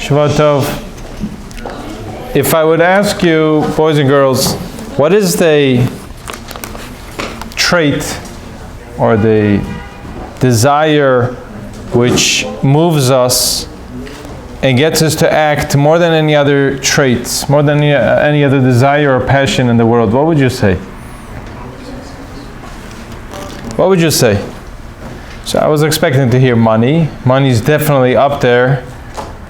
Shavua Tov. If I would ask you, boys and girls, what is the trait or the desire which moves us and gets us to act more than any other traits, more than any other desire or passion in the world, what would you say? What would you say? So I was expecting to hear money. Money is definitely up there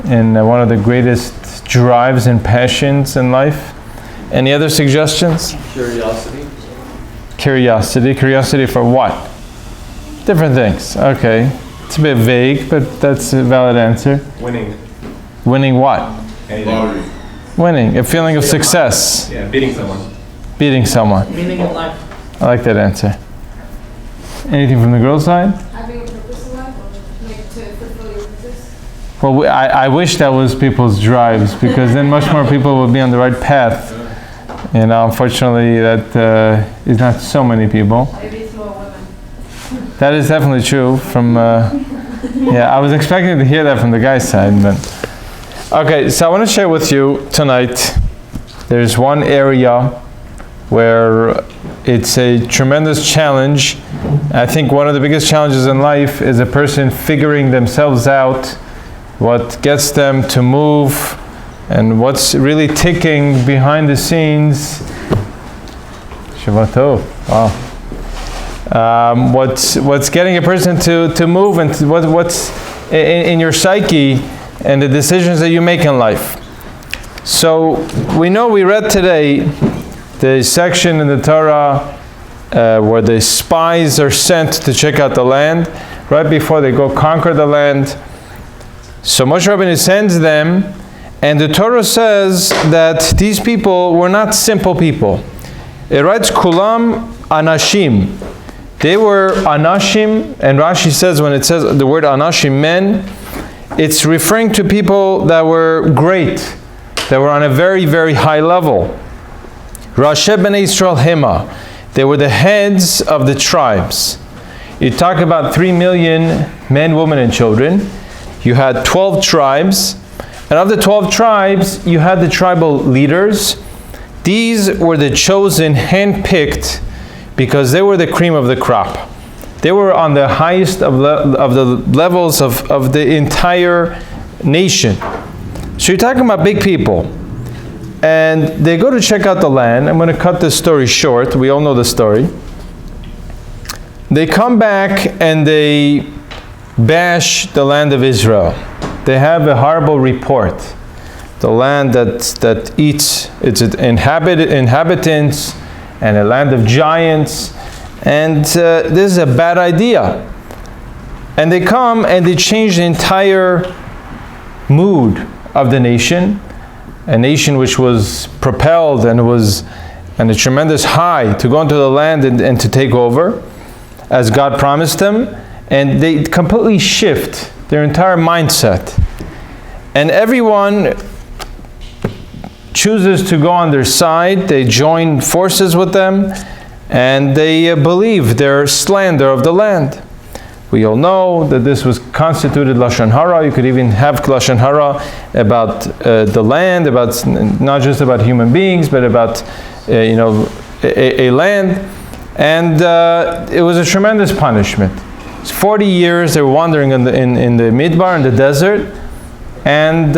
in one of the greatest drives and passions in life. Any other suggestions? Curiosity. Curiosity for what? Different things. Okay. It's a bit vague, but that's a valid answer. Winning. Winning what? Lottery. Winning. A feeling of success. Yeah, beating someone. Beating someone. Meaning in life. I like that answer. Anything from the girls' side? Having a purpose in life, or like to fulfill your purpose? Well, I wish that was people's drives, because then much more people would be on the right path. You know, unfortunately, that is not so many people. Maybe it's more women. That is definitely true. From yeah, I was expecting to hear that from the guy's side, but okay. So I want to share with you tonight. There's one area where it's a tremendous challenge. I think one of the biggest challenges in life is a person figuring themselves out, what gets them to move, and what's really ticking behind the scenes. Shavua Tov. Wow. What's getting a person to move, and what's in your psyche and the decisions that you make in life. So we read today the section in the Torah where the spies are sent to check out the land right before they go conquer the land. So Moshe Rabbeinu sends them, and the Torah says that these people were not simple people. It writes Kulam Anashim. They were Anashim, and Rashi says when it says the word Anashim, men, it's referring to people that were great, that were on a very, very high level. Rashi Bnei Yisrael Hema. They were the heads of the tribes. You talk about 3 million men, women, and children. You had 12 tribes. And of the 12 tribes, you had the tribal leaders. These were the chosen, hand-picked, because they were the cream of the crop. They were on the highest of the levels of the entire nation. So you're talking about big people. And they go to check out the land. I'm going to cut this story short. We all know the story. They come back and they bash the land of Israel. They have a horrible report. The land that eats its inhabitants, and a land of giants. And this is a bad idea. And they come and they change the entire mood of the nation. A nation which was propelled and was on a tremendous high to go into the land and to take over, as God promised them. And they completely shift their entire mindset. And everyone chooses to go on their side. They join forces with them, and they believe their slander of the land. We all know that this was constituted Lashon Hara. You could even have Lashon Hara about the land, about not just about human beings, but about a land. And it was a tremendous punishment. It's 40 years they were wandering in the Midbar, in the desert, and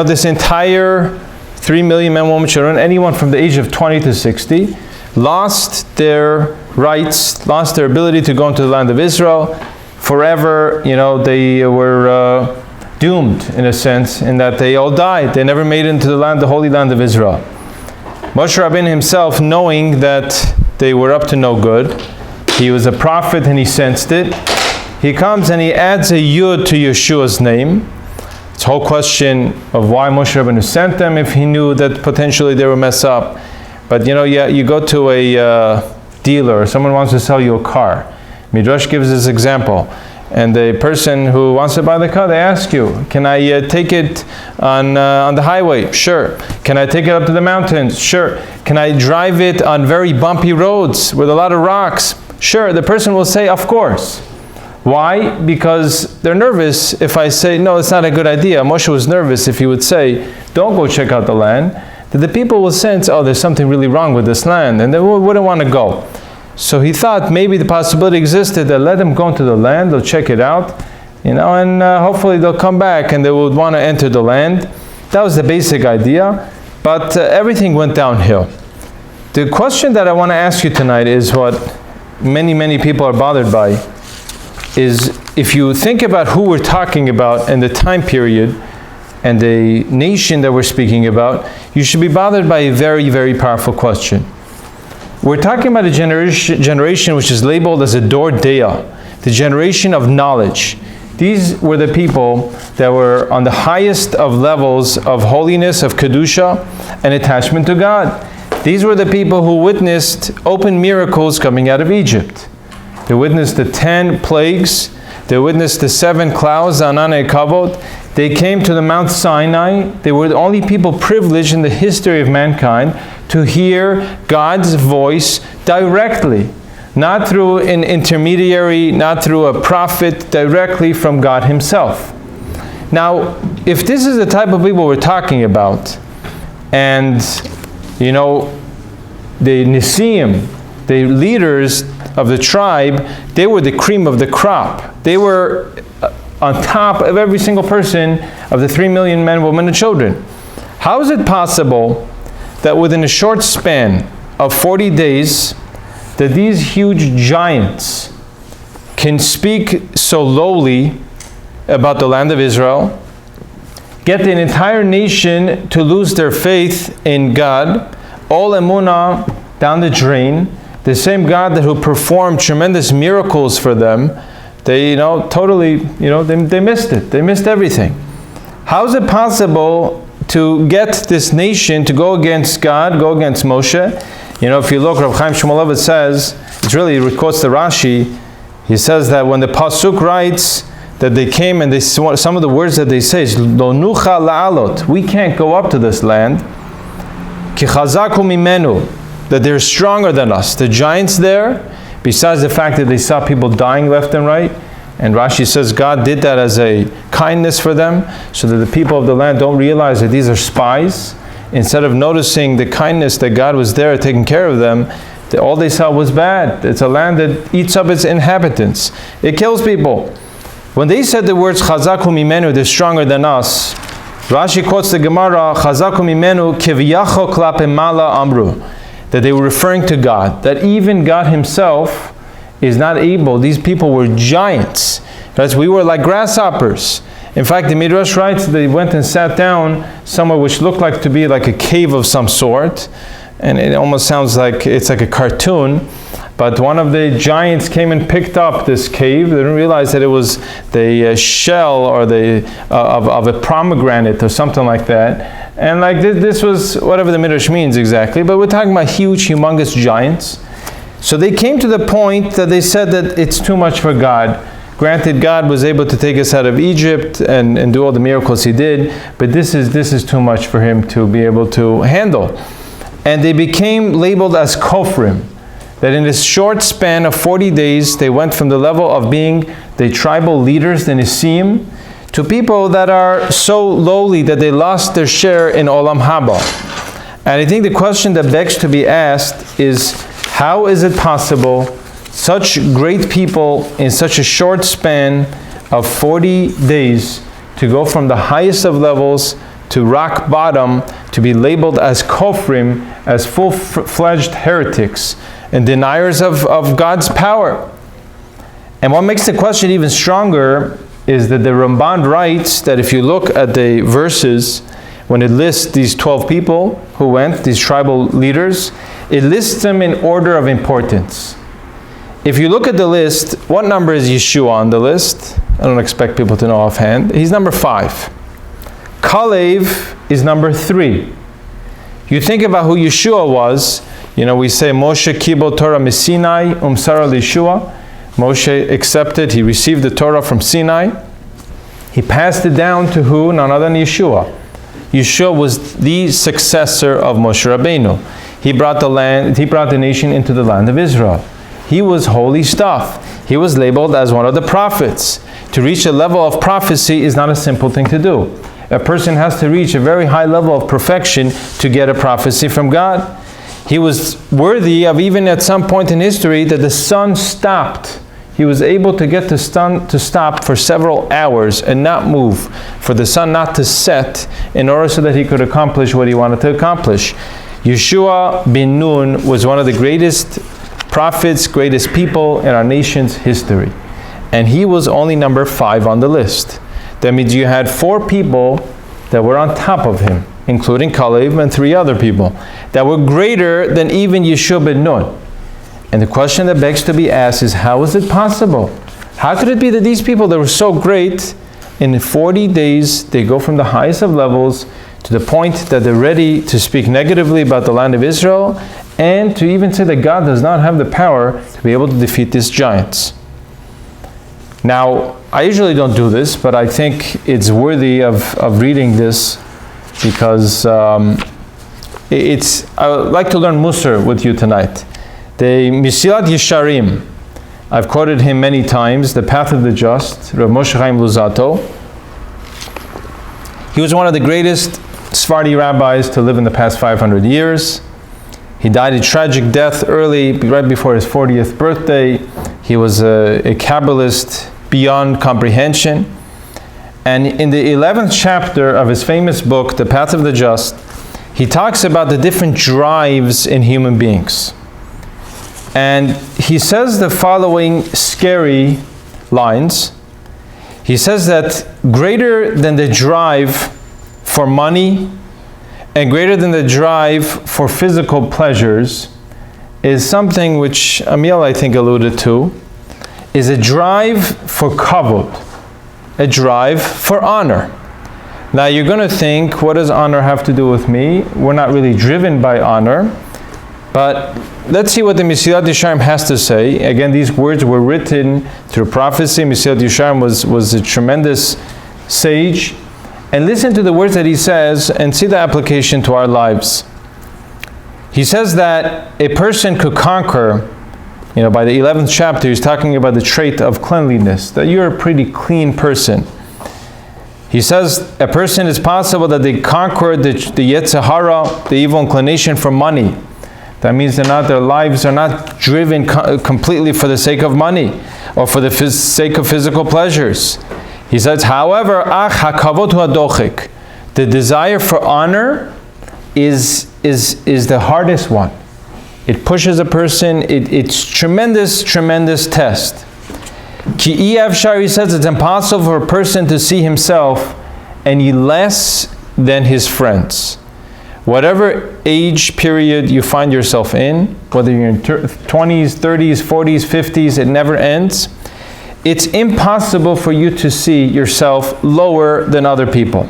this entire 3 million men, women, children, anyone from the age of 20 to 60, lost their rights, lost their ability to go into the land of Israel forever. They were doomed in a sense, in that they all died. They never made it into the holy land of Israel. Moshe Rabbeinu himself, knowing that they were up to no good, he was a prophet and he sensed it. He comes and he adds a Yud to Yeshua's name. It's a whole question of why Moshe Rabbeinu sent them if he knew that potentially they would mess up. But you go to a dealer, or someone wants to sell you a car. Midrash gives this example. And the person who wants to buy the car, they ask you, can I take it on the highway? Sure. Can I take it up to the mountains? Sure. Can I drive it on very bumpy roads with a lot of rocks? Sure. The person will say, of course. Why? Because they're nervous if I say, no, it's not a good idea. Moshe was nervous if he would say, don't go check out the land, that the people will sense, oh, there's something really wrong with this land, and they wouldn't want to go. So he thought maybe the possibility existed that let them go into the land, they'll check it out, and hopefully they'll come back and they would want to enter the land. That was the basic idea, but everything went downhill. The question that I want to ask you tonight is what many, many people are bothered by, is if you think about who we're talking about and the time period and the nation that we're speaking about, you should be bothered by a very, very powerful question. We're talking about a generation which is labeled as a Dor Deah, the generation of knowledge. These were the people that were on the highest of levels of holiness, of Kedusha, and attachment to God. These were the people who witnessed open miracles coming out of Egypt. They witnessed the 10 plagues. They witnessed the 7 clouds, Anan and Kavod. They came to the Mount Sinai. They were the only people privileged in the history of mankind to hear God's voice directly. Not through an intermediary, not through a prophet, directly from God Himself. Now, if this is the type of people we're talking about, and, the Nisim, the leaders of the tribe, they were the cream of the crop. They were on top of every single person of the 3 million men, women, and children. How is it possible that within a short span of 40 days, that these huge giants can speak so lowly about the land of Israel, get an entire nation to lose their faith in God, all emunah down the drain, the same God that who performed tremendous miracles for them, they they missed it. They missed everything. How is it possible to get this nation to go against God, go against Moshe? If you look, Rabbi Chaim Luzzatto says, it quotes the Rashi, he says that when the Pusuit writes that they came and some of the words that they say is, Lo nucha la'alot, we can't go up to this land, ki chazaku mimenu, that they're stronger than us. The giants there, besides the fact that they saw people dying left and right, and Rashi says God did that as a kindness for them, so that the people of the land don't realize that these are spies. Instead of noticing the kindness that God was there taking care of them, all they saw was bad. It's a land that eats up its inhabitants. It kills people. When they said the words Chazaku mimenu, they're stronger than us, Rashi quotes the Gemara, Chazaku mimenu kiviyacho klape mala amru, that they were referring to God, that even God Himself is not able. These people were giants. Right? We were like grasshoppers. In fact, the Midrash writes they went and sat down somewhere which looked like to be like a cave of some sort, and it almost sounds like it's like a cartoon. But one of the giants came and picked up this cave. They didn't realize that it was the shell or of a pomegranate or something like that. And this was whatever the Midrash means exactly. But we're talking about huge, humongous giants. So they came to the point that they said that it's too much for God. Granted, God was able to take us out of Egypt and do all the miracles He did, but this is too much for Him to be able to handle. And they became labeled as kofrim, that in this short span of 40 days, they went from the level of being the tribal leaders, the Nisim, to people that are so lowly that they lost their share in Olam Haba. And I think the question that begs to be asked is, how is it possible such great people in such a short span of 40 days to go from the highest of levels to rock bottom, to be labeled as kofrim, as full-fledged heretics and deniers of God's power? And what makes the question even stronger is that the Ramban writes that if you look at the verses, when it lists these 12 people who went, these tribal leaders, it lists them in order of importance. If you look at the list, what number is Yeshua on the list? I don't expect people to know offhand. He's number 5. Kalev is number 3. You think about who Yeshua was. We say Moshe Kibel Torah Sinai Umsara Yeshua. Moshe accepted, he received the Torah from Sinai. He passed it down to who? None other than Yeshua. Yeshua was the successor of Moshe Rabbeinu. He brought the nation into the land of Israel. He was holy stuff. He was labeled as one of the prophets. To reach a level of prophecy is not a simple thing to do. A person has to reach a very high level of perfection to get a prophecy from God. He was worthy of, even at some point in history, that the sun stopped. He was able to get the sun to stop for several hours and not move, for the sun not to set, in order so that he could accomplish what he wanted to accomplish. Yeshua ben Nun was one of the greatest prophets, greatest people in our nation's history. And he was only number 5 on the list. That means you had 4 people that were on top of him, including Kalev and 3 other people, that were greater than even Yeshua ben Nun. And the question that begs to be asked is, how is it possible? How could it be that these people that were so great, in 40 days, they go from the highest of levels to the point that they're ready to speak negatively about the land of Israel, and to even say that God does not have the power to be able to defeat these giants? Now, I usually don't do this, but I think it's worthy of reading this, because I would like to learn Musar with you tonight. The Mesillat Yesharim, I've quoted him many times, The Path of the Just, Rabbi Moshe Chaim Luzzatto. He was one of the greatest Sephardi rabbis to live in the past 500 years. He died a tragic death early, right before his 40th birthday. He was a Kabbalist beyond comprehension. And in the 11th chapter of his famous book, The Path of the Just, he talks about the different drives in human beings. And he says the following scary lines. He says that greater than the drive for money and greater than the drive for physical pleasures is something which Amiel, I think, alluded to, is a drive for kavod, a drive for honor. Now you're going to think, what does honor have to do with me? We're not really driven by honor. But let's see what the Mesillat Yesharim has to say. Again, these words were written through prophecy. Mesillat Yesharim was a tremendous sage. And listen to the words that he says and see the application to our lives. He says that a person could conquer, by the 11th chapter, he's talking about the trait of cleanliness, that you're a pretty clean person. He says a person is possible that they conquer the Yetzer Hara, the evil inclination for money. That means their lives are not driven completely for the sake of money or for the sake of physical pleasures. He says, however, the desire for honor is the hardest one. It pushes a person, it's tremendous test. He says it's impossible for a person to see himself any less than his friends. Whatever age period you find yourself in, whether you're in 20s, 30s, 40s, 50s, it never ends. It's impossible for you to see yourself lower than other people.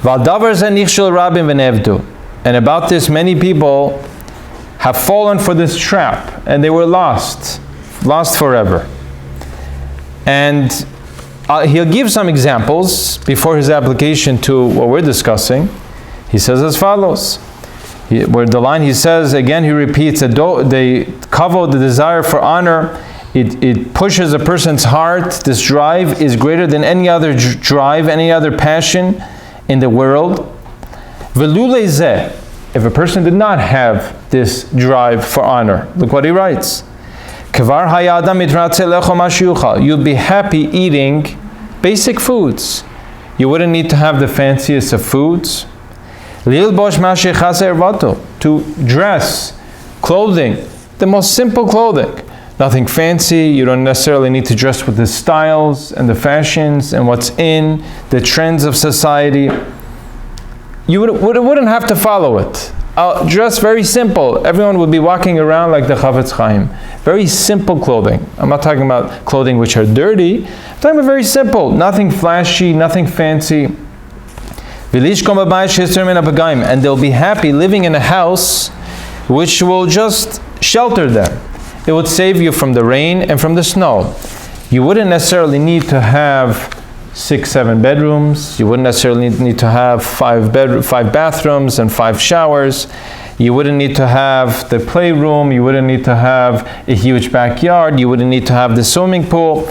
And about this, many people have fallen for this trap, and they were lost forever. And he'll give some examples before his application to what we're discussing. He says as follows, where the line he says, again he repeats, the kavod, the desire for honor, it pushes a person's heart. This drive is greater than any other drive, any other passion in the world. Velule zeh, if a person did not have this drive for honor, look what he writes. Kvar hayadam mitratze lecho ma sheyuchal. You'd be happy eating basic foods. You wouldn't need to have the fanciest of foods. To dress, clothing, the most simple clothing. Nothing fancy. You don't necessarily need to dress with the styles and the fashions and what's in, the trends of society. You wouldn't have to follow it. Dress very simple. Everyone would be walking around like the Chavetz Chaim. Very simple clothing. I'm not talking about clothing which are dirty. I'm talking about very simple. Nothing flashy, nothing fancy. And they'll be happy living in a house which will just shelter them. It would save you from the rain and from the snow. You wouldn't necessarily need to have 6-7 bedrooms. You wouldn't necessarily need to have 5 bathrooms and 5 showers. You wouldn't need to have the playroom. You wouldn't need to have a huge backyard. You wouldn't need to have the swimming pool.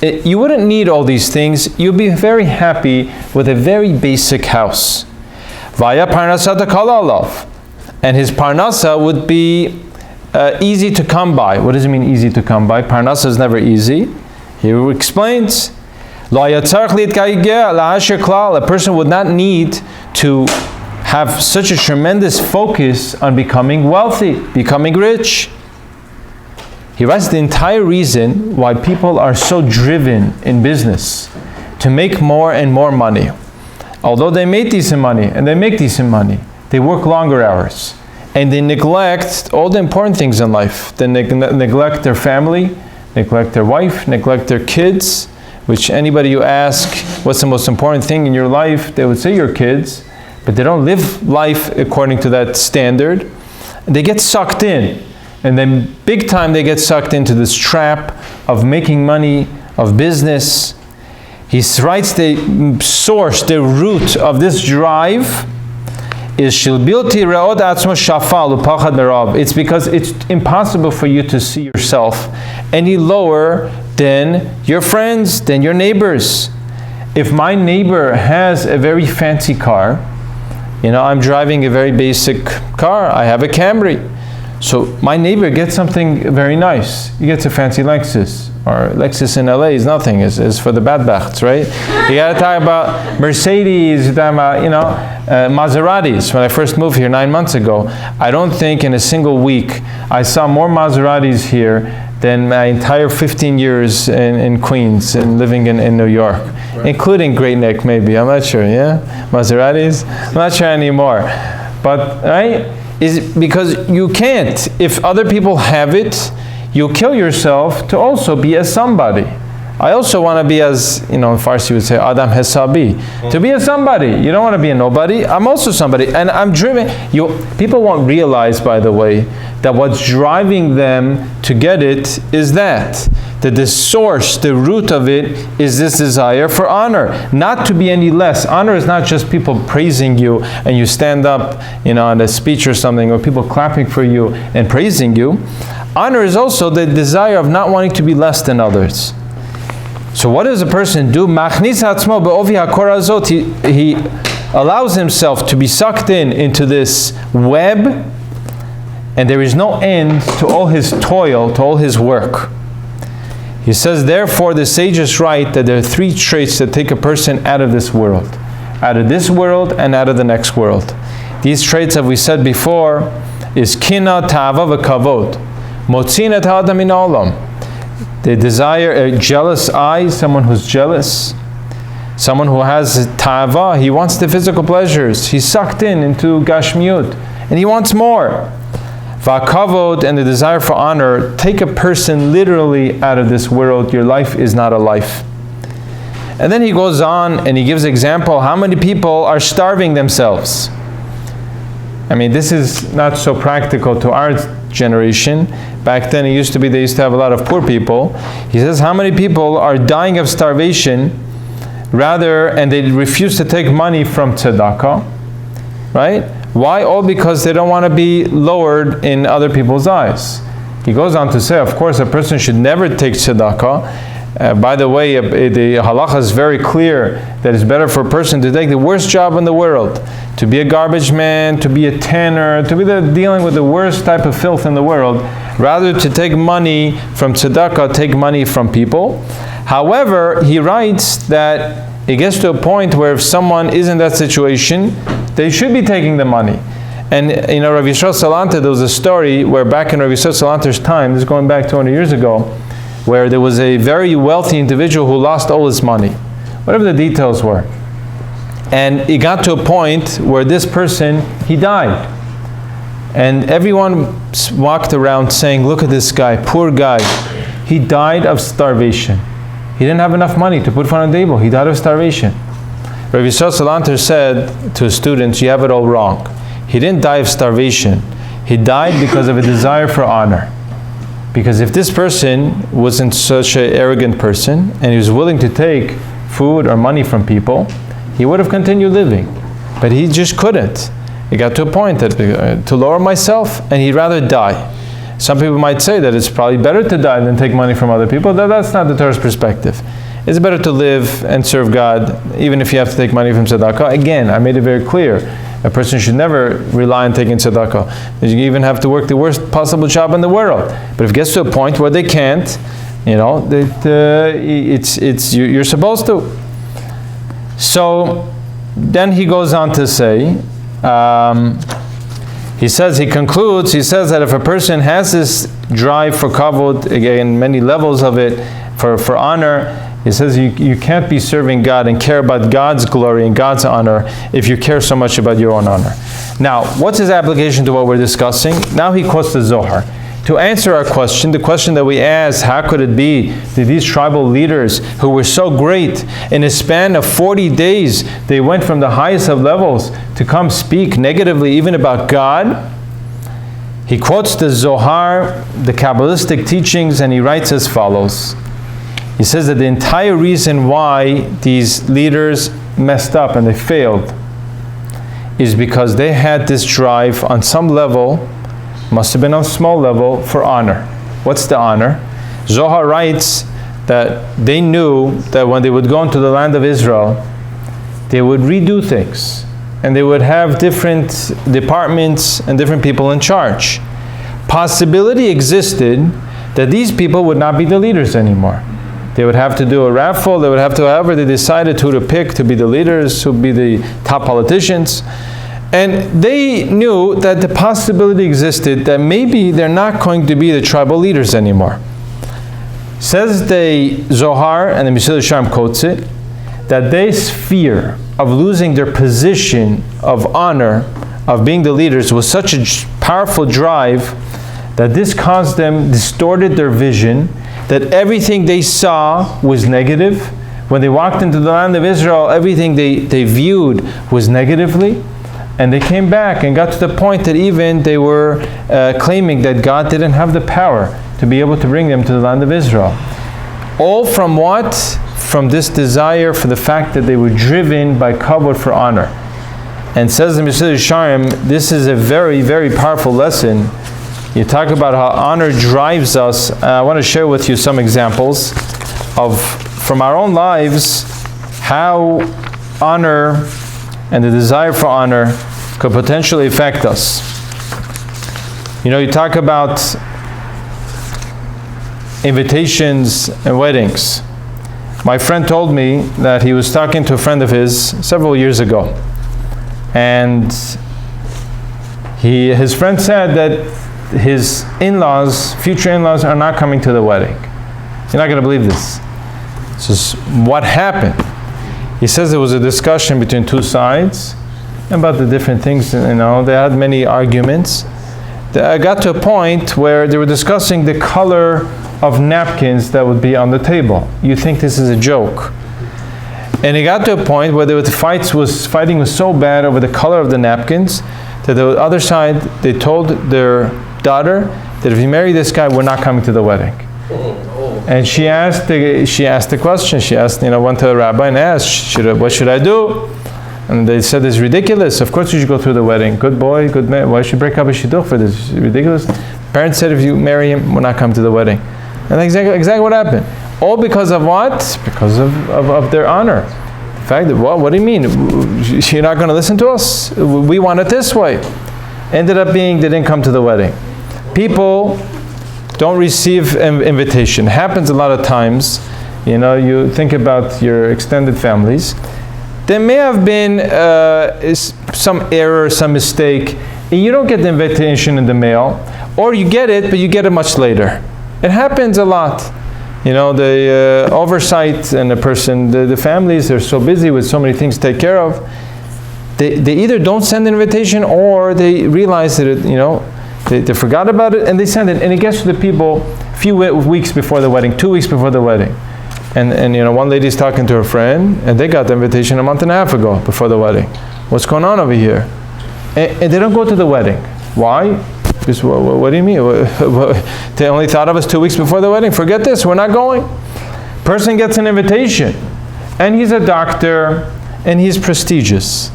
You wouldn't need all these things. You'd be very happy with a very basic house. Vaya parnasata kalalov. And his parnasa would be easy to come by. What does it mean, easy to come by? Parnasa is never easy. He explains. A person would not need to have such a tremendous focus on becoming wealthy, becoming rich. He writes the entire reason why people are so driven in business to make more and more money. Although they make decent money, and they make decent money, they work longer hours. And they neglect all the important things in life. They neglect their family, neglect their wife, neglect their kids, which anybody you ask, what's the most important thing in your life, they would say your kids, but they don't live life according to that standard. They get sucked in. And then big time they get sucked into this trap of making money, of business. He writes the source, the root of this drive is shilbilti re'od atzmo shafal upachad merav. It's because it's impossible for you to see yourself any lower than your friends, than your neighbors. If my neighbor has a very fancy car, I'm driving a very basic car. I have a Camry. So my neighbor gets something very nice. He gets a fancy Lexus. Or Lexus in LA is nothing. Is for the badbachts, right? You got to talk about Mercedes, you're talking about, Maseratis. When I first moved here 9 months ago, I don't think in a single week I saw more Maseratis here than my entire 15 years in Queens and living in New York. Right. Including Great Neck maybe, I'm not sure, yeah? Maseratis? I'm not sure anymore. But, right? Is because you can't. If other people have it, you'll kill yourself to also be as somebody. I also want to be as, in Farsi would say, Adam Hesabi. To be a somebody. You don't want to be a nobody. I'm also somebody. And I'm driven. People won't realize, by the way, that what's driving them to get it is that the source, the root of it is this desire for honor. Not to be any less. Honor is not just people praising you and you stand up, on a speech or something, or people clapping for you and praising you. Honor is also the desire of not wanting to be less than others. So what does a person do? He allows himself to be sucked into this web, and there is no end to all his toil, to all his work. He says, therefore, the sages write that there are 3 traits that take a person out of this world. Out of this world and out of the next world. These traits, as we said before, is kina, ta'ava, v'kavod. Motzina ta'adam min olam. They desire a jealous eye, someone who's jealous. Someone who has ta'ava, he wants the physical pleasures. He's sucked into gashmiut, and he wants more. V'kavod, and the desire for honor, take a person literally out of this world. Your life is not a life. And then he goes on and he gives example how many people are starving themselves. I mean, this is not so practical to our generation. Back then it used to be they used to have a lot of poor people. He says how many people are dying of starvation and they refuse to take money from tzedakah, right? Why? All because they don't want to be lowered in other people's eyes. He goes on to say, of course, a person should never take tzedakah. By the way, the halacha is very clear that it's better for a person to take the worst job in the world, to be a garbage man, to be a tanner, to be dealing with the worst type of filth in the world, rather to take money from tzedakah, take money from people. However, he writes that it gets to a point where if someone is in that situation, they should be taking the money. And Rabbi Yisrael Salanter, there was a story where back in Rabbi Yisrael Salanter's time, this is going back 200 years ago, where there was a very wealthy individual who lost all his money, whatever the details were. And it got to a point where this person, he died. And everyone walked around saying, look at this guy, poor guy. He died of starvation. He didn't have enough money to put food on the table. He died of starvation. Rabbi Yisrael Salanter said to his students, you have it all wrong. He didn't die of starvation. He died because of a desire for honor. Because if this person wasn't such an arrogant person, and he was willing to take food or money from people, he would have continued living. But he just couldn't. It got to a point that to lower myself, and he'd rather die. Some people might say that it's probably better to die than take money from other people. That's not the Torah's perspective. It's better to live and serve God, even if you have to take money from tzedakah. Again, I made it very clear. A person should never rely on taking tzedakah. You even have to work the worst possible job in the world. But if it gets to a point where they can't, you're supposed to. So then he goes on to say, he concludes that if a person has this drive for kavod, again, many levels of it, for honor, he says you can't be serving God and care about God's glory and God's honor if you care so much about your own honor. Now, what's his application to what we're discussing? Now he quotes the Zohar. To answer our question, the question that we asked, how could it be that these tribal leaders who were so great, in a span of 40 days, they went from the highest of levels to come speak negatively even about God? He quotes the Zohar, the Kabbalistic teachings, and he writes as follows. He says that the entire reason why these leaders messed up and they failed is because they had this drive on some level, must have been on a small level, for honor. What's the honor? Zohar writes that they knew that when they would go into the land of Israel, they would redo things and they would have different departments and different people in charge. Possibility existed that these people would not be the leaders anymore. They would have to do a raffle, they would have to, however they decided who to pick to be the leaders, who would be the top politicians. And they knew that the possibility existed that maybe they're not going to be the tribal leaders anymore. Says the Zohar, and the Mesillat Yesharim quotes it, that this fear of losing their position of honor, of being the leaders, was such a powerful drive that this caused them, distorted their vision, that everything they saw was negative. When they walked into the land of Israel, everything they viewed was negatively. And they came back and got to the point that even they were claiming that God didn't have the power to be able to bring them to the land of Israel. All from what? From this desire, for the fact that they were driven by kavod, for honor. And says the Mesillat Yesharim, this is a very, very powerful lesson. You talk about how honor drives us. I want to share with you some examples from our own lives, how honor and the desire for honor could potentially affect us. You talk about invitations and weddings. My friend told me that he was talking to a friend of his several years ago. And his friend said that his in-laws, future in-laws, are not coming to the wedding. You're not going to believe this. So what happened? He says there was a discussion between two sides about the different things. They had many arguments. I got to a point where they were discussing the color of napkins that would be on the table. You think this is a joke. And it got to a point where fighting was so bad over the color of the napkins that the other side, they told their daughter that if you marry this guy, we're not coming to the wedding. And she asked the question. She asked, went to the rabbi and asked, what should I do? And they said, it's ridiculous. Of course you should go through the wedding. Good boy, good man. Why should you break up a shidduch for this? It's ridiculous. Parents said, if you marry him, we're not coming to the wedding. And exactly what happened. All because of what? Because of their honor. The fact that, what do you mean? You're not going to listen to us? We want it this way. Ended up being they didn't come to the wedding. People don't receive invitation. It happens a lot of times. You think about your extended families. There may have been some error, some mistake, and you don't get the invitation in the mail, or you get it, but you get it much later. It happens a lot. The oversight and the families are so busy with so many things to take care of. They either don't send an invitation, or they realize that they forgot about it and they send it, and it gets to the people a few weeks before the wedding, 2 weeks before the wedding. And one lady's talking to her friend, and they got the invitation a month and a half ago before the wedding. What's going on over here? And they don't go to the wedding. Why? Because what do you mean? They only thought of us 2 weeks before the wedding. Forget this, we're not going. Person gets an invitation, and he's a doctor, and he's prestigious.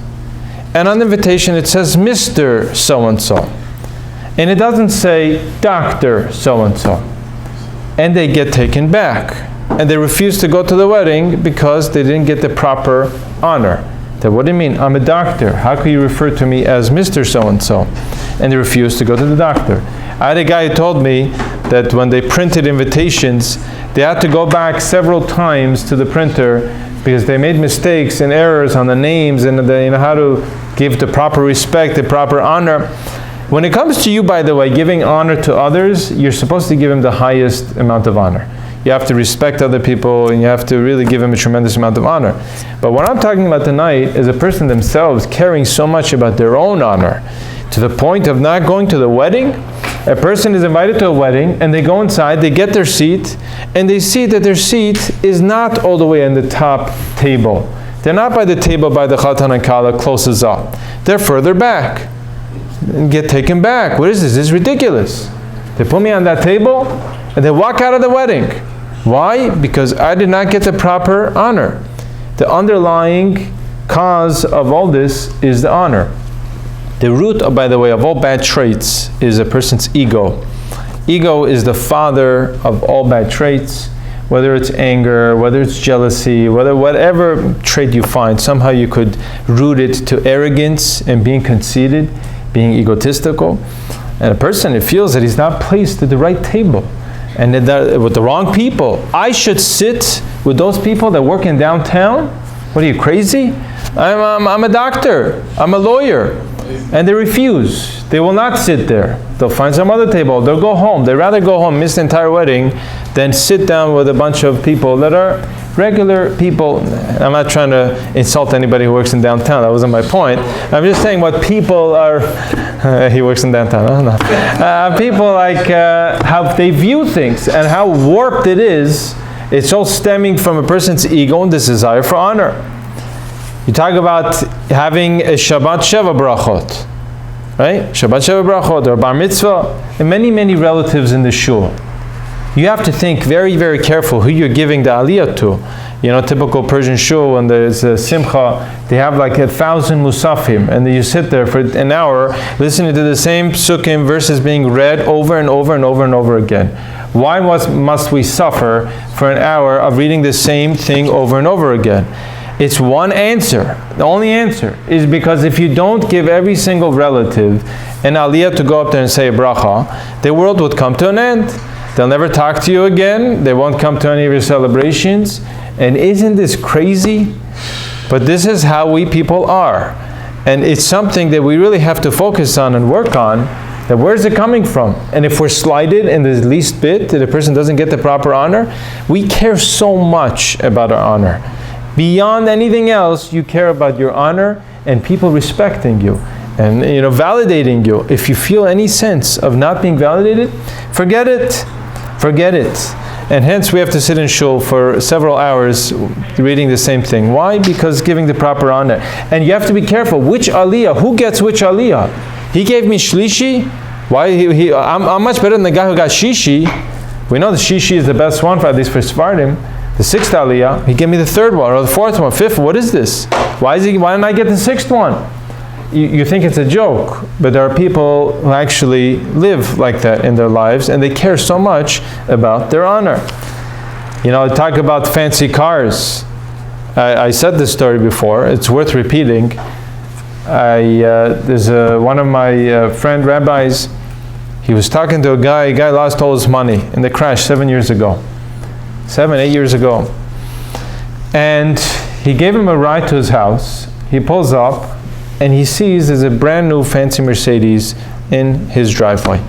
and on the invitation it says Mr. So-and-so. And it doesn't say Dr. So-and-so. And they get taken back. And they refuse to go to the wedding because they didn't get the proper honor. Then what do you mean? I'm a doctor. How can you refer to me as Mr. So-and-so? And they refuse to go to the doctor. I had a guy who told me that when they printed invitations, they had to go back several times to the printer because they made mistakes and errors on the names and how to give the proper respect, the proper honor. When it comes to you, by the way, giving honor to others, you're supposed to give them the highest amount of honor. You have to respect other people and you have to really give them a tremendous amount of honor. But what I'm talking about tonight is a person themselves caring so much about their own honor to the point of not going to the wedding. A person is invited to a wedding and they go inside, they get their seat, and they see that their seat is not all the way in the top table. They're not by the table by the Chatan and Kala closest up. They're further back. And get taken back. What is this? This is ridiculous. They put me on that table and they walk out of the wedding. Why? Because I did not get the proper honor. The underlying cause of all this is the honor. The root, by the way, of all bad traits is a person's ego. Ego is the father of all bad traits, whether it's anger, whether it's jealousy, whatever trait you find, somehow you could root it to arrogance and being conceited, being egotistical. And a person who feels that he's not placed at the right table and that with the wrong people. I should sit with those people that work in downtown? What are you, crazy? I'm a doctor, I'm a lawyer. And they refuse. They will not sit there. They'll find some other table. They'll go home. They'd rather go home, miss the entire wedding, than sit down with a bunch of people that are regular people. I'm not trying to insult anybody who works in downtown. That wasn't my point. I'm just saying what people are... he works in downtown. I don't know. People like how they view things and how warped it is. It's all stemming from a person's ego and this desire for honor. You talk about having a Shabbat Sheva Brachot, right? Shabbat Sheva Brachot or Bar Mitzvah, and many, many relatives in the shul. You have to think very, very careful who you're giving the aliyah to. You know, typical Persian shul, when there's a simcha, they have like 1,000 musafim, and you sit there for an hour listening to the same psukim verses being read over and over and over and over again. Why must we suffer for an hour of reading the same thing over and over again? It's one answer. The only answer is because if you don't give every single relative an aliyah to go up there and say a bracha, the world would come to an end. They'll never talk to you again. They won't come to any of your celebrations. And isn't this crazy? But this is how we people are. And it's something that we really have to focus on and work on. That where's it coming from? And if we're slighted in the least bit, that a person doesn't get the proper honor, we care so much about our honor. Beyond anything else, you care about your honor and people respecting you and validating you. If you feel any sense of not being validated, forget it. Forget it. And hence we have to sit in shul for several hours reading the same thing. Why? Because giving the proper honor. And you have to be careful. Which aliyah? Who gets which aliyah? He gave me shlishi. Why? I'm much better than the guy who got shishi. We know the shishi is the best one, at least for Sephardim. The sixth aliyah, he gave me the third one, or the fourth one, fifth. What is this? Why didn't I get the sixth one? You think it's a joke, but there are people who actually live like that in their lives, and they care so much about their honor. Talk about fancy cars. I said this story before. It's worth repeating. There's one of my friend rabbis. He was talking to a guy. A guy lost all his money in the crash 7 years ago. 8 years ago. And he gave him a ride to his house. He pulls up and he sees there's a brand new fancy Mercedes in his driveway.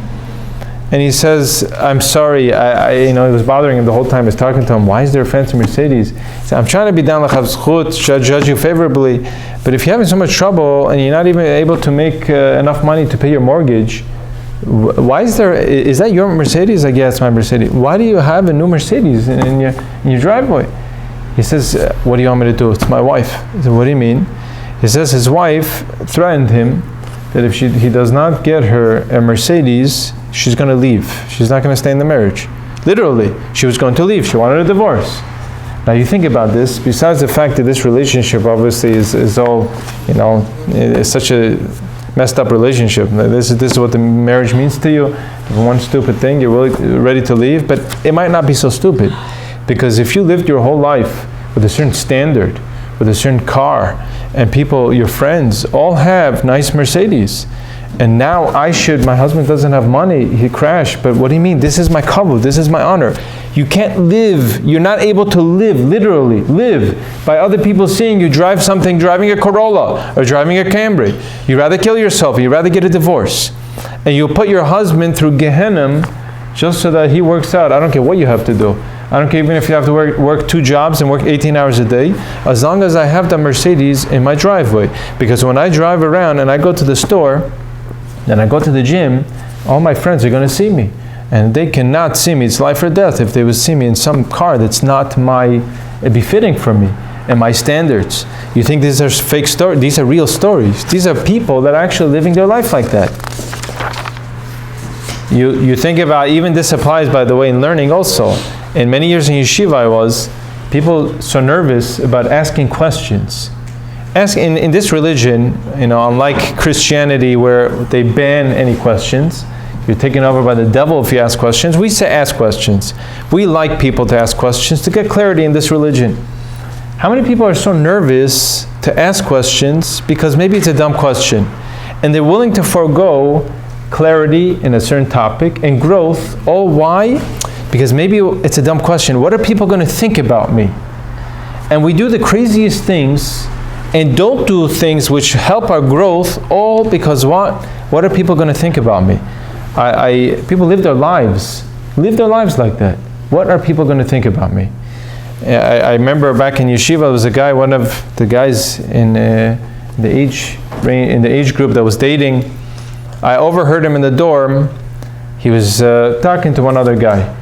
And he says, I'm sorry, it was bothering him the whole time. I was talking to him, why is there a fancy Mercedes? He said, I'm trying to be down l'chav zchut, judge you favorably, but if you're having so much trouble and you're not even able to make enough money to pay your mortgage, why is that your Mercedes? Like, yeah, it's my Mercedes. Why do you have a new Mercedes in your driveway? He says, what do you want me to do? It's my wife. I said, what do you mean? He says his wife threatened him that if he does not get her a Mercedes, she's going to leave. She's not going to stay in the marriage. Literally, she was going to leave. She wanted a divorce. Now you think about this, besides the fact that this relationship obviously is all, it's such a messed up relationship. This is what the marriage means to you. One stupid thing, you're really ready to leave, but it might not be so stupid. Because if you lived your whole life with a certain standard, with a certain car, and people, your friends, all have nice Mercedes, and now my husband doesn't have money, he crashed, but what do you mean? This is my kavod, this is my honor. You can't live, you're not able to live, literally live, by other people seeing you driving a Corolla, or driving a Camry. You'd rather kill yourself, you'd rather get a divorce. And you'll put your husband through Gehenna just so that he works out. I don't care what you have to do. I don't care even if you have to work 2 jobs and work 18 hours a day, as long as I have the Mercedes in my driveway. Because when I drive around and I go to the store, and I go to the gym, all my friends are going to see me. And they cannot see me. It's life or death if they would see me in some car that's not befitting for me and my standards. You think these are fake stories? These are real stories. These are people that are actually living their life like that. You think about, even this applies, by the way, in learning also. In many years in yeshiva people so nervous about asking questions. In this religion, unlike Christianity where they ban any questions, you're taken over by the devil if you ask questions. We say ask questions. We like people to ask questions to get clarity in this religion. How many people are so nervous to ask questions because maybe it's a dumb question, and they're willing to forego clarity in a certain topic and growth? All why? Because maybe it's a dumb question. What are people going to think about me? And we do the craziest things and don't do things which help our growth, all because what? What are people going to think about me? People live their lives like that. What are people going to think about me? I remember back in yeshiva, there was a guy, one of the guys in the age group that was dating. I overheard him in the dorm. He was talking to one other guy.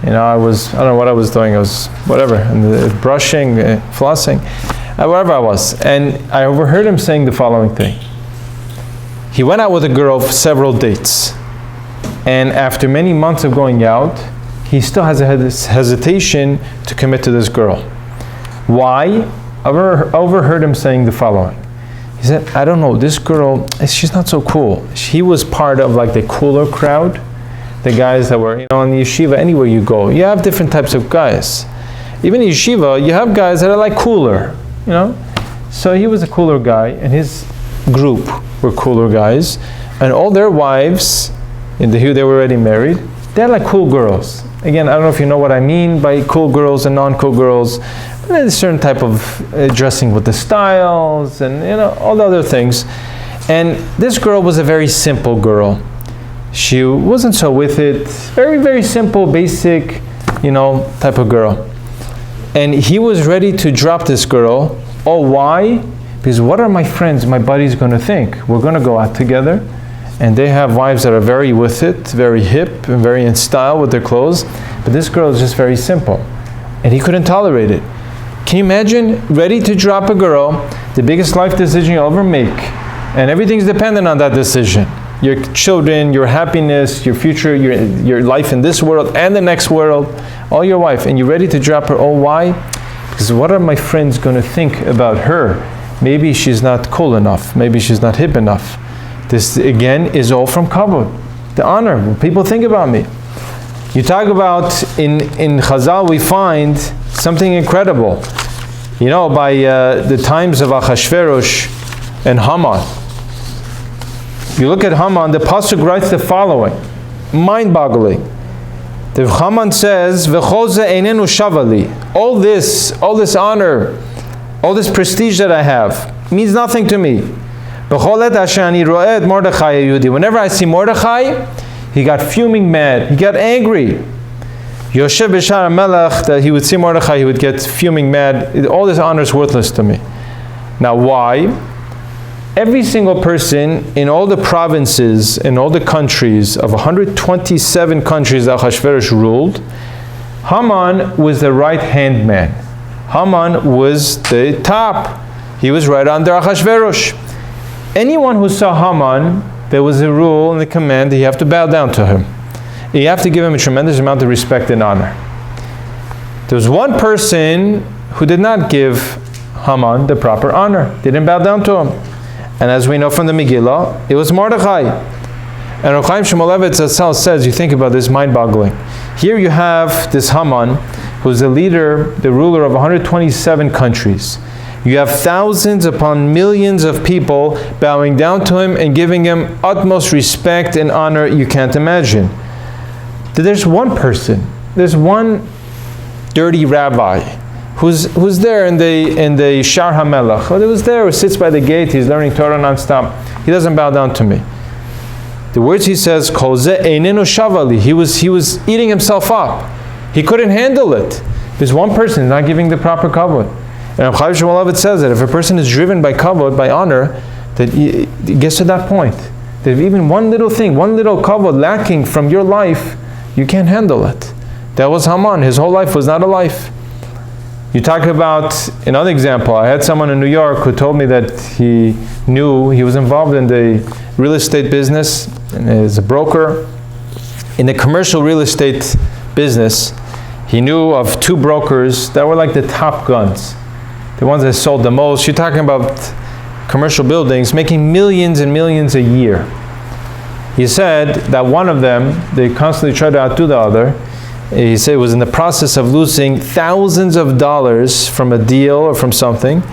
I don't know what I was doing. I was brushing, flossing, wherever I was. And I overheard him saying the following thing. He went out with a girl for several dates. And after many months of going out, he still has a hesitation to commit to this girl. Why? I overheard him saying the following. He said, I don't know, this girl, she's not so cool. He was part of the cooler crowd. The guys that were, in the yeshiva, anywhere you go, you have different types of guys. Even in yeshiva, you have guys that are cooler, So he was a cooler guy, and his group were cooler guys, and all their wives, they were already married, they're like cool girls. Again, I don't know if you know what I mean by cool girls and non-cool girls. There's a certain type of dressing with the styles and all the other things. And this girl was a very simple girl. She wasn't so with it. Very, very simple, basic, type of girl. And he was ready to drop this girl. Oh, why? Because what are my friends, my buddies going to think? We're going to go out together. And they have wives that are very with it, very hip, and very in style with their clothes. But this girl is just very simple. And he couldn't tolerate it. Can you imagine? Ready to drop a girl, the biggest life decision you'll ever make. And everything's dependent on that decision. Your children, your happiness, your future, your life in this world and the next world, all your wife. And you're ready to drop her. Oh, why? Because what are my friends going to think about her? Maybe she's not cool enough. Maybe she's not hip enough. This, again, is all from kavod, the honor. When people think about me. You talk about, in Chazal, we find something incredible. By the times of Achashverosh and Haman. You look at Haman, the Pasuk writes the following, mind-boggling. The Haman says, "V'choze einenu shavali." All this honor, all this prestige that I have, means nothing to me. Whenever I see Mordechai, he got fuming mad. He got angry. Yoshev B'Shar Melech, that he would see Mordechai, he would get fuming mad. All this honor is worthless to me. Now, why? Every single person in all the provinces, in all the countries of 127 countries that Achashverosh ruled, Haman was the right-hand man. Haman was the top. He was right under Achashverosh. Anyone who saw Haman, there was a rule and a command that you have to bow down to him. You have to give him a tremendous amount of respect and honor. There was one person who did not give Haman the proper honor, didn't bow down to him. And as we know from the Megillah, it was Mordechai. And Rabbi Chaim Luzzatto says, you think about this, mind-boggling. Here you have this Haman, who's the leader, the ruler of 127 countries. You have thousands upon millions of people bowing down to him and giving him utmost respect and honor you can't imagine. There's one person, there's one dirty rabbi who's there in the Shar HaMelech. He was there, who sits by the gate, he's learning Torah non-stop. He doesn't bow down to me. The words he says, Kol ze einenu shavali. He was eating himself up. He couldn't handle it. There's one person not giving the proper kavod. And Rabbi Chaim Luzzatto says that if a person is driven by kavod, by honor, that he gets to that point. That if even one little thing, one little kavod lacking from your life, you can't handle it. That was Haman. His whole life was not a life. You talk about another example. I had someone in New York who told me that he knew he was involved in the real estate business and as a broker. In the commercial real estate business, he knew of two brokers that were like the top guns, the ones that sold the most. You're talking about commercial buildings making millions and millions a year. He said that one of them, they constantly tried to outdo the other. He said it was in the process of losing thousands of dollars from a deal or from something,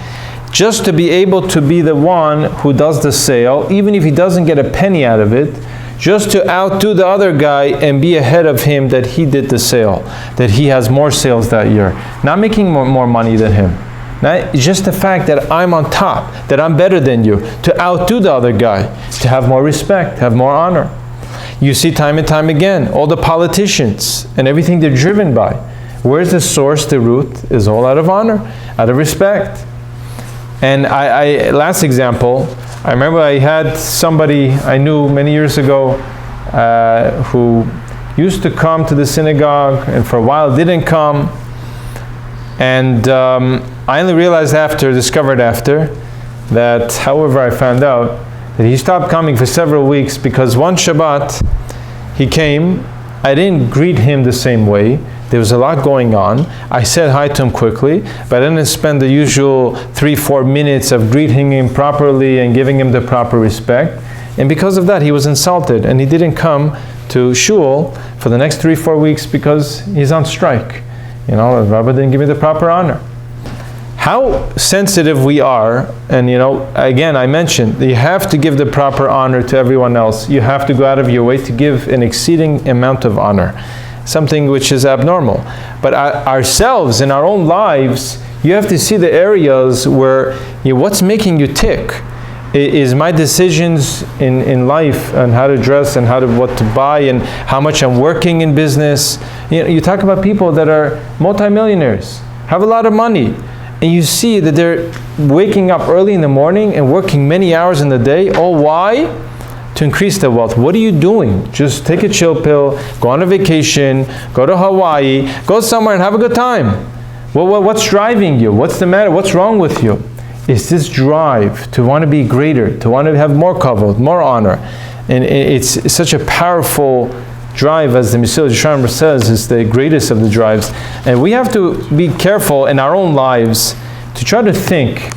just to be able to be the one who does the sale, even if he doesn't get a penny out of it, just to outdo the other guy and be ahead of him that he did the sale, that he has more sales that year. Not making more money than him. Not just the fact that I'm on top, that I'm better than you, to outdo the other guy, to have more respect, have more honor. You see time and time again, all the politicians and everything they're driven by. Where's the source, the root? Is all out of honor, out of respect. And I last example, I remember I had somebody I knew many years ago who used to come to the synagogue and for a while didn't come. And I only realized discovered after, that however I found out, that he stopped coming for several weeks because one Shabbat he came, I didn't greet him the same way. There was a lot going on. I said hi to him quickly, but I didn't spend the usual 3-4 minutes of greeting him properly and giving him the proper respect. And because of that, he was insulted and he didn't come to shul for the next 3-4 weeks because he's on strike. You know, the rabbi didn't give me the proper honor. How sensitive we are, and again I mentioned, you have to give the proper honor to everyone else. You have to go out of your way to give an exceeding amount of honor, something which is abnormal. But ourselves, in our own lives, you have to see the areas where, what's making you tick? Is my decisions in life and how to dress and what to buy and how much I'm working in business. You talk about people that are multimillionaires, have a lot of money, and you see that they're waking up early in the morning and working many hours in the day. Oh, why? To increase their wealth. What are you doing? Just take a chill pill, go on a vacation, go to Hawaii, go somewhere and have a good time. What's driving you? What's the matter? What's wrong with you? It's this drive to want to be greater, to want to have more kavod, more honor. And it's such a powerful drive, as the Mesillat Yesharim says, is the greatest of the drives. And we have to be careful in our own lives to try to think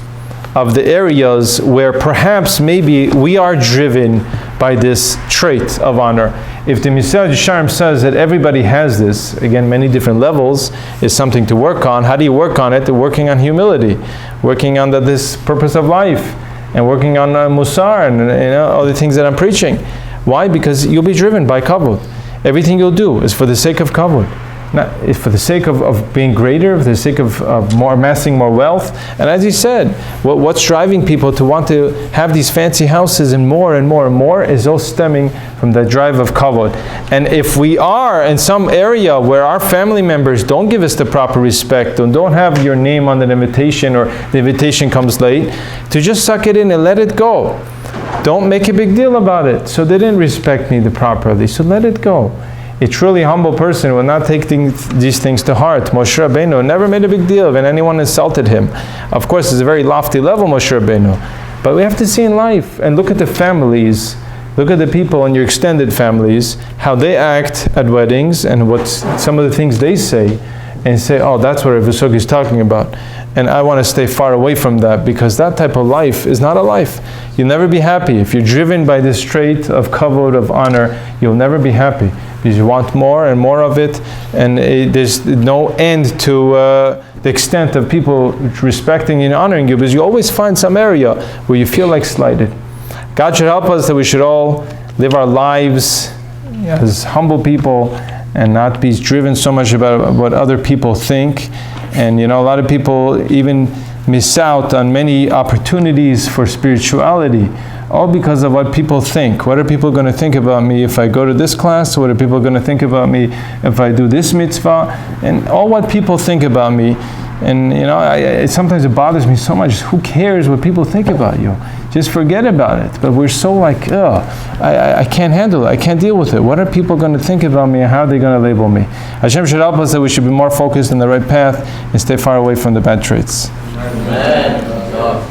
of the areas where perhaps maybe we are driven by this trait of honor. If the Mesillat Yesharim says that everybody has this, again, many different levels, is something to work on. How do you work on it? Working on humility, working on this purpose of life, and working on musar and all the things that I'm preaching. Why? Because you'll be driven by kavod. Everything you'll do is for the sake of kavod. Not for the sake of being greater, for the sake of amassing more wealth. And as he said, what's driving people to want to have these fancy houses and more and more and more is all stemming from the drive of kavod. And if we are in some area where our family members don't give us the proper respect and don't have your name on the invitation, or the invitation comes late, to just suck it in and let it go. Don't make a big deal about it. So they didn't respect me properly, so let it go. A truly humble person will not take these things to heart. Moshe Rabbeinu never made a big deal when anyone insulted him. Of course, it's a very lofty level, Moshe Rabbeinu. But we have to see in life and look at the families, look at the people in your extended families, how they act at weddings and what some of the things they say. and say, oh, that's what Vosoghi is talking about. And I want to stay far away from that, because that type of life is not a life. You'll never be happy. If you're driven by this trait of kavod, of honor, you'll never be happy, because you want more and more of it, and there's no end to the extent of people respecting and honoring you, because you always find some area where you feel like slighted. God should help us that we should all live our lives as humble people and not be driven so much about what other people think. And a lot of people even miss out on many opportunities for spirituality, all because of what people think. What are people going to think about me if I go to this class? What are people going to think about me if I do this mitzvah? And all what people think about me. And sometimes it bothers me so much. Who cares what people think about you? Just forget about it. But we're so like, I can't handle it. I can't deal with it. What are people going to think about me, and how are they going to label me? Hashem should help us that we should be more focused in the right path and stay far away from the bad traits. Amen.